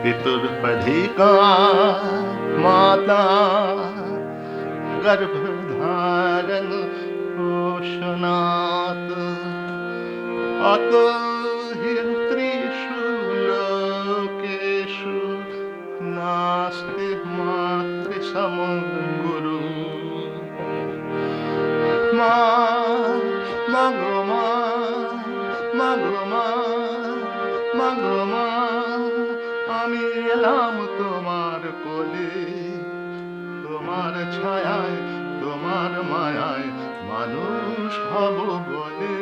पितुर्पधिकार माता गर्भधारण पोषणात् अतो हि त्रिषु लोकेषु नास्ति मातृसमो गुरुः। মা মাগো মা মাগো মা মাগো মা আমি এলাম তোমার কোলে, তোমার ছায়ায় তোমার মায়ায় মানুষ হব বলে।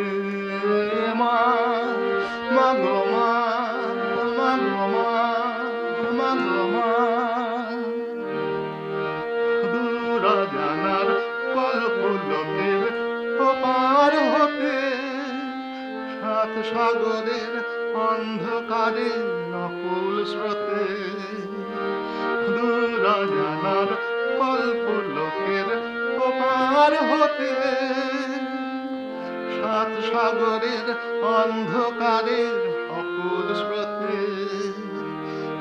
মা মাগো মা মাগো মা মাগো মা দূর জানার কল্পলোকের ওপার হতে সাত সাগরের অন্ধকারে নকুল স্রোতে। দূর জানার কল্পলোকের ওপার হতে সাত সাগরের অন্ধকারের অকুল স্রোতে।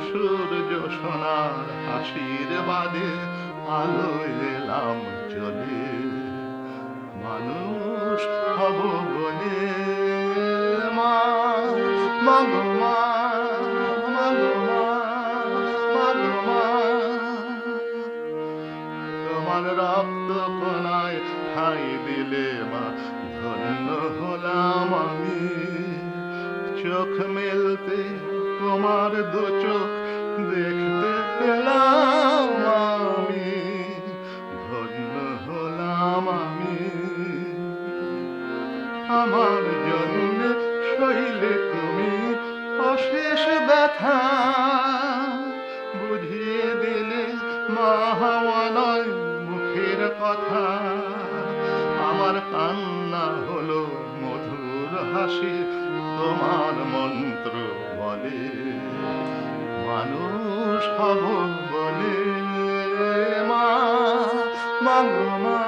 সূর্য সোনার আশীর্বাদে আলোয় এলাম চলে, মানুষ হব বলে। মা মাগো মা মাগো মা মাগো মা তোমার রক্ত কোনায় ঠাই দিলে মা ধন্য হলাম আমি। চোখ মেলতে তোমার দু চোখ দেখতে পেলাম আমি, ধন্য হলাম আমি। আমার জন্য সইলে তুমি অশেষ ব্যথা, বুঝিয়ে দিলে মা হওয়া নয় মুখের কথা। আমার কান্না হলো মধুর হাসি তোমার মন্ত্র বলে, মানুষ হব বলে। মা মাগো মা